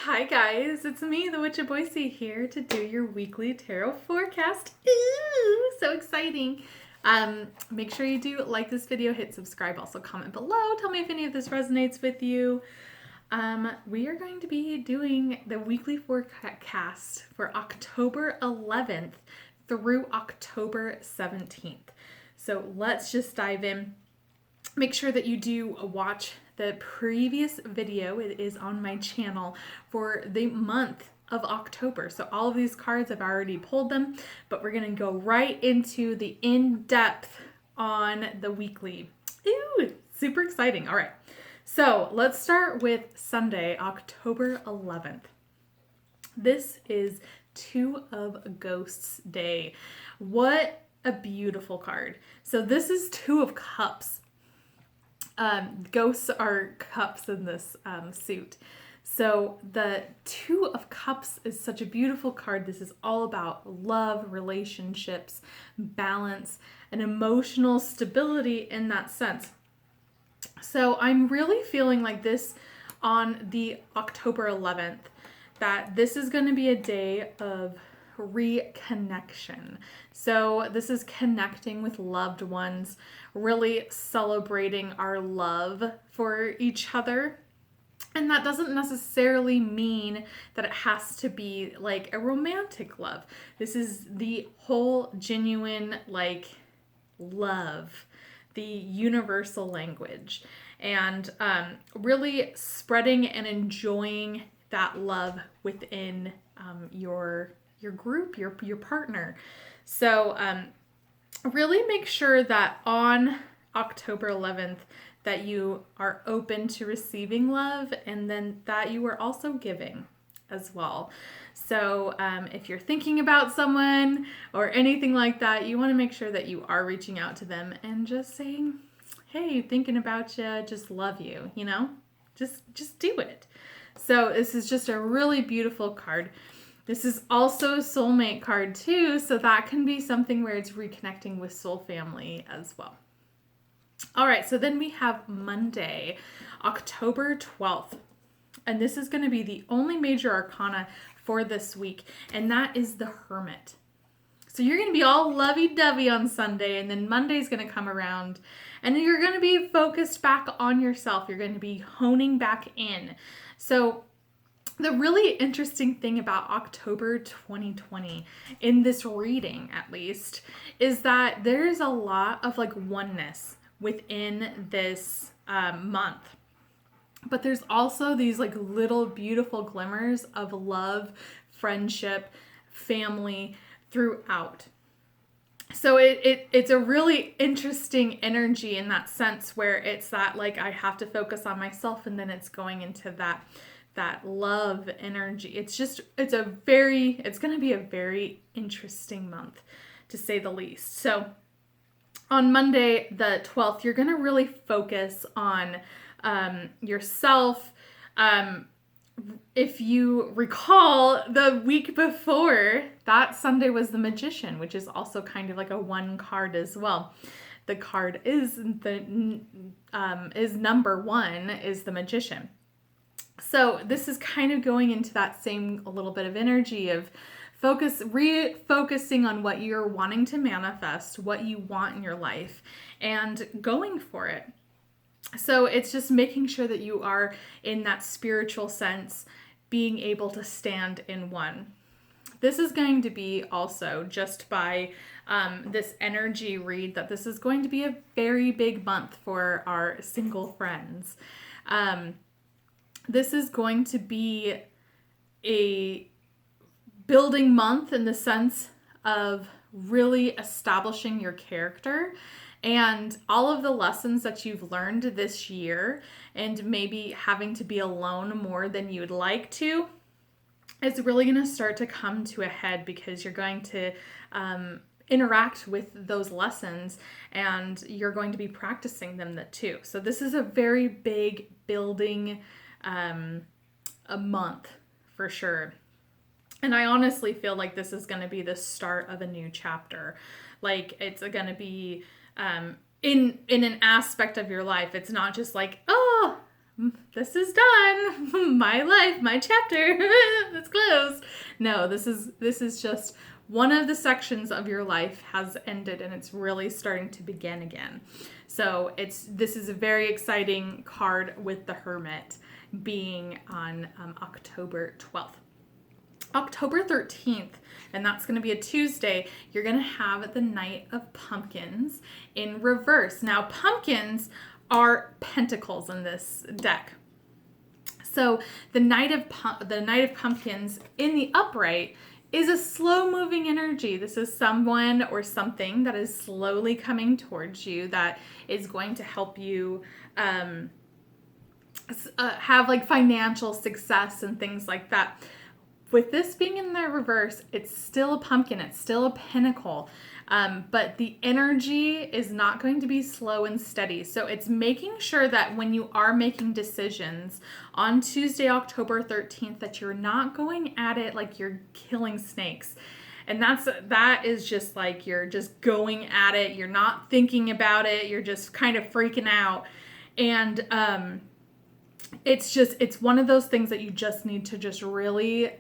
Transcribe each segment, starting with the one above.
Hi guys, it's me, the Witch of Boise, here to do your weekly tarot forecast. Ooh, so exciting. Make sure you do like this video, hit subscribe, also comment below. Tell me if any of this resonates with you. We are going to be doing the weekly forecast for October 11th through October 17th. So let's just dive in. Make sure that you do watch the previous video. It is on my channel for the month of October. So all of these cards, I've already pulled them, but we're going to go right into the in-depth on the weekly. Ooh, super exciting. All right. So let's start with Sunday, October 11th. This is Two of Ghosts Day. What a beautiful card. So this is Two of Cups. Ghosts are cups in this suit. So the Two of Cups is such a beautiful card. This is all about love, relationships, balance, and emotional stability in that sense. So I'm really feeling like this on the October 11th, that this is going to be a day of reconnection. So this is connecting with loved ones, really celebrating our love for each other. And that doesn't necessarily mean that it has to be like a romantic love. This is the whole genuine, like, love, the universal language, and really spreading and enjoying that love within your group, your partner. So really make sure that on October 11th that you are open to receiving love, and then that you are also giving as well. So if you're thinking about someone or anything like that, you want to make sure that you are reaching out to them and just saying, hey, thinking about you, just love you, just do it. So this is just a really beautiful card. This is also a soulmate card too, so that can be something where it's reconnecting with soul family as well. All right, so then we have Monday, October 12th. And this is going to be the only major arcana for this week, and that is the Hermit. So you're going to be all lovey-dovey on Sunday, and then Monday's going to come around, and you're going to be focused back on yourself. You're going to be honing back in. So the really interesting thing about October 2020, in this reading at least, is that there's a lot of like oneness within this month. But there's also these like little beautiful glimmers of love, friendship, family throughout. So it's a really interesting energy in that sense, where it's that like I have to focus on myself, and then it's going into that love energy. It's going to be a very interesting month, to say the least. So on Monday the 12th, you're going to really focus on yourself. If you recall, the week before, that Sunday was the Magician, which is also kind of like a one card as well. The card is number one, is the Magician. So this is kind of going into that same a little bit of energy of refocusing on what you're wanting to manifest, what you want in your life, and going for it. So it's just making sure that you are, in that spiritual sense, being able to stand in one. This is going to be also, just by this energy read, that this is going to be a very big month for our single friends. This is going to be a building month in the sense of really establishing your character and all of the lessons that you've learned this year, and maybe having to be alone more than you'd like to. It's really going to start to come to a head, because you're going to interact with those lessons, and you're going to be practicing them too. So this is a very big building a month for sure. And I honestly feel like this is going to be the start of a new chapter. Like, it's going to be in an aspect of your life. It's not just like, oh, this is done. My life, my chapter, it's closed. No, this is just one of the sections of your life has ended and it's really starting to begin again. So this is a very exciting card with the Hermit being on October 12th. October 13th, and that's going to be a Tuesday, you're going to have the Knight of Pumpkins in reverse. Now, pumpkins are pentacles in this deck. So the Knight of Pumpkins in the upright is a slow-moving energy. This is someone or something that is slowly coming towards you that is going to help you have like financial success and things like that. With this being in the reverse, it's still a pumpkin, it's still a pentacle, but the energy is not going to be slow and steady. So it's making sure that when you are making decisions on Tuesday, October 13th, that you're not going at it like you're killing snakes. And that is just like you're just going at it, you're not thinking about it, you're just kind of freaking out. And it's one of those things that you just need to just really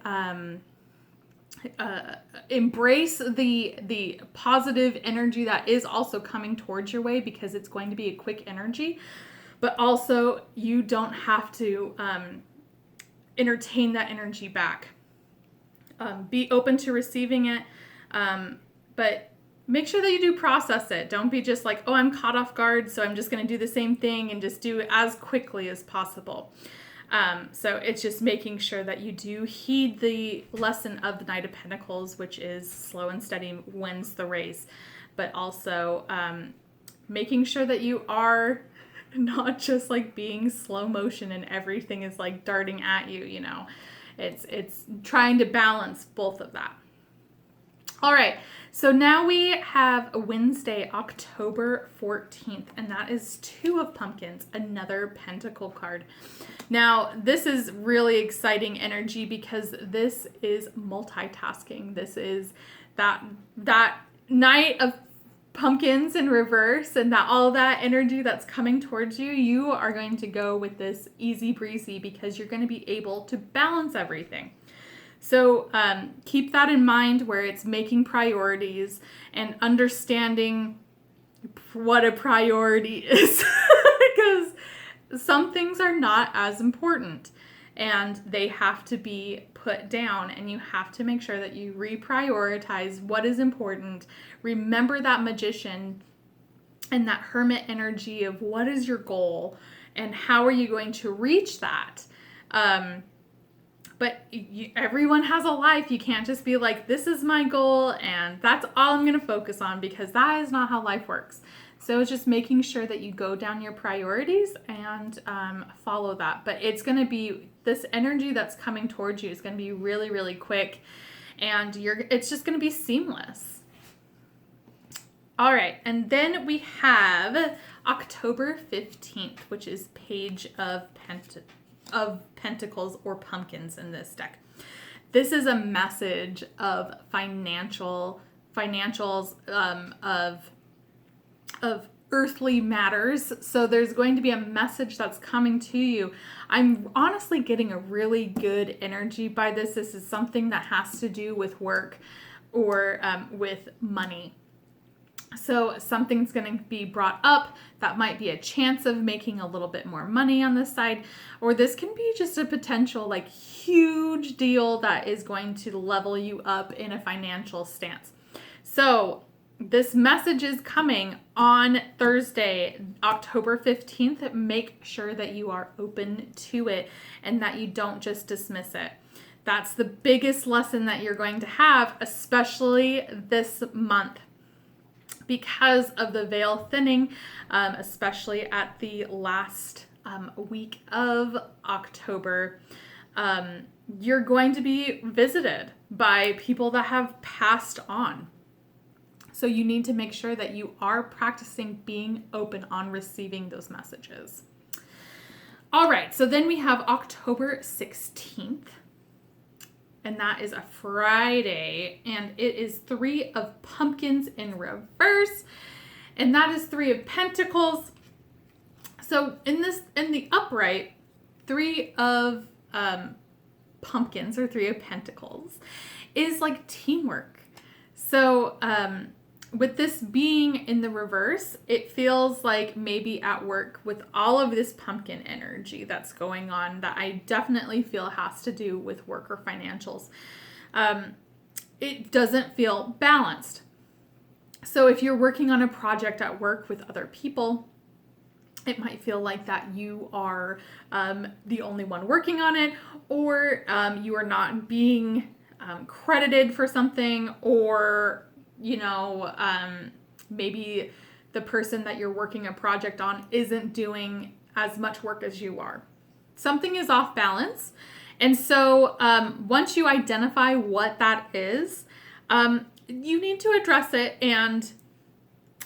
embrace the positive energy that is also coming towards your way, because it's going to be a quick energy, but also you don't have to entertain that energy back. Be open to receiving it, but make sure that you do process it. Don't be just like, oh, I'm caught off guard, so I'm just going to do the same thing and just do it as quickly as possible. So it's just making sure that you do heed the lesson of the Knight of Pentacles, which is slow and steady wins the race, but also making sure that you are not just like being slow motion and everything is like darting at you, you know. It's trying to balance both of that. All right, so now we have Wednesday, October 14th, and that is Two of Pumpkins, another pentacle card. Now, this is really exciting energy because this is multitasking. This is that Knight of Pumpkins in reverse, and that all that energy that's coming towards you, you are going to go with this easy breezy because you're going to be able to balance everything. So keep that in mind, where it's making priorities and understanding what a priority is because some things are not as important and they have to be put down, and you have to make sure that you reprioritize what is important. Remember that Magician and that Hermit energy of what is your goal and how are you going to reach that. But everyone has a life. You can't just be like, this is my goal and that's all I'm going to focus on, because that is not how life works. So it's just making sure that you go down your priorities and follow that. But it's going to be this energy that's coming towards you is going to be really, really quick, and it's just going to be seamless. All right, and then we have October 15th, which is Page of Pentacles or Pumpkins in this deck. This is a message of financials, of earthly matters. So there's going to be a message that's coming to you. I'm honestly getting a really good energy by this. This is something that has to do with work or with money. So something's going to be brought up that might be a chance of making a little bit more money on this side, or this can be just a potential like huge deal that is going to level you up in a financial stance. So this message is coming on Thursday, October 15th. Make sure that you are open to it and that you don't just dismiss it. That's the biggest lesson that you're going to have, especially this month, because of the veil thinning, especially at the last week of October. You're going to be visited by people that have passed on. So you need to make sure that you are practicing being open on receiving those messages. All right, so then we have October 16th. And that is a Friday, and it is Three of Pumpkins in reverse, and that is Three of Pentacles. So in the upright, Three of Pumpkins, or Three of Pentacles, is like teamwork. So with this being in the reverse, it feels like maybe at work with all of this pumpkin energy that's going on that I definitely feel has to do with work or financials. It doesn't feel balanced. So if you're working on a project at work with other people, it might feel like that you are the only one working on it, or you are not being credited for something, or, maybe the person that you're working a project on isn't doing as much work as you are. Something is off balance. And so once you identify what that is, you need to address it, and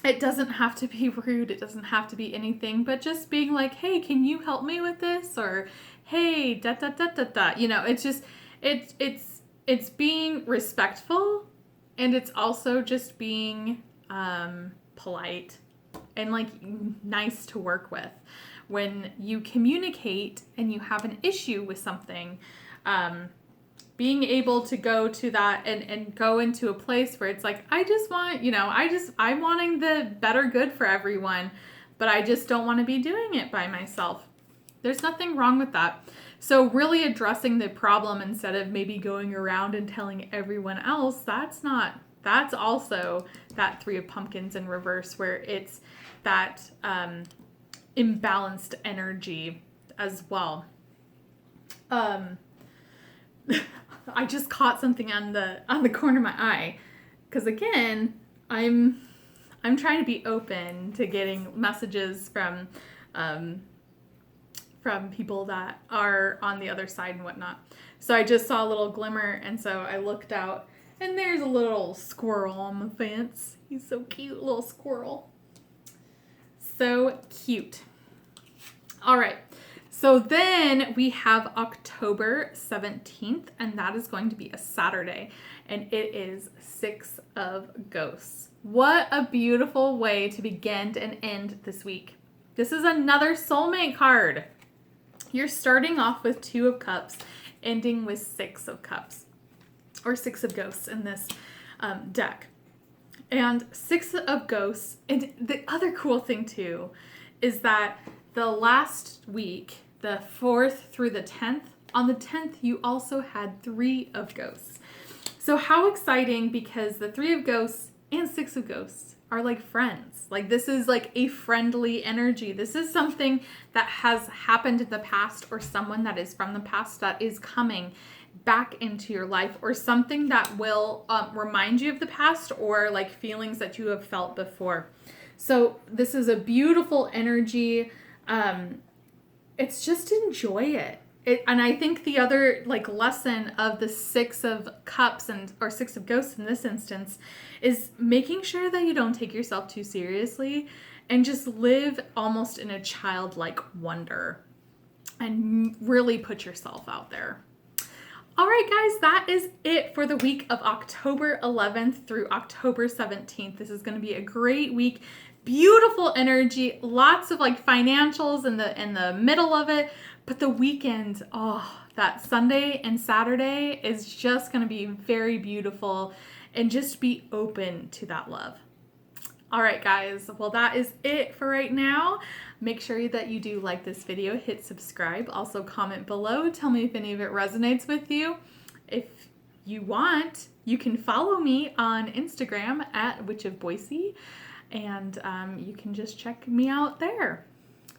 it doesn't have to be rude. It doesn't have to be anything, but just being like, hey, can you help me with this? Or, hey, da, da, da, da, da. It's just, it's being respectful, and it's also just being polite and like nice to work with. When you communicate and you have an issue with something, being able to go to that and go into a place where it's like, I just want, I'm wanting the better good for everyone, but I just don't want to be doing it by myself. There's nothing wrong with that. So really addressing the problem instead of maybe going around and telling everyone else, that's also that Three of Pumpkins in reverse, where it's that imbalanced energy as well. I just caught something on the corner of my eye, because again, I'm trying to be open to getting messages from people that are on the other side and whatnot. So I just saw a little glimmer, and so I looked out, and there's a little squirrel on the fence. He's so cute, little squirrel. So cute. All right. So then we have October 17th, and that is going to be a Saturday, and it is Six of Ghosts. What a beautiful way to begin and end this week. This is another soulmate card. You're starting off with Two of Cups, ending with Six of Cups, or Six of Ghosts in this deck. And Six of Ghosts, and the other cool thing too, is that the last week, the 4th through the 10th, on the 10th, you also had Three of Ghosts. So how exciting, because the Three of Ghosts and Six of Ghosts are like friends. Like, this is like a friendly energy. This is something that has happened in the past, or someone that is from the past that is coming back into your life, or something that will remind you of the past, or like feelings that you have felt before. So this is a beautiful energy. It's just enjoy it. And I think the other like lesson of the Six of Cups or Six of Ghosts in this instance is making sure that you don't take yourself too seriously, and just live almost in a childlike wonder and really put yourself out there. All right, guys, that is it for the week of October 11th through October 17th. This is going to be a great week. Beautiful energy, lots of like financials in the middle of it, but the weekend, that Sunday and Saturday is just going to be very beautiful, and just be open to that love. All right, guys, well, that is it for right now. Make sure that you do like this video, hit subscribe, also comment below, tell me if any of it resonates with you. If you want, you can follow me on Instagram at Witch of Boise, and you can just check me out there.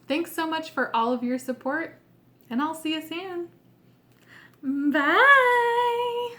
Thanks so much for all of your support, and I'll see you soon. Bye!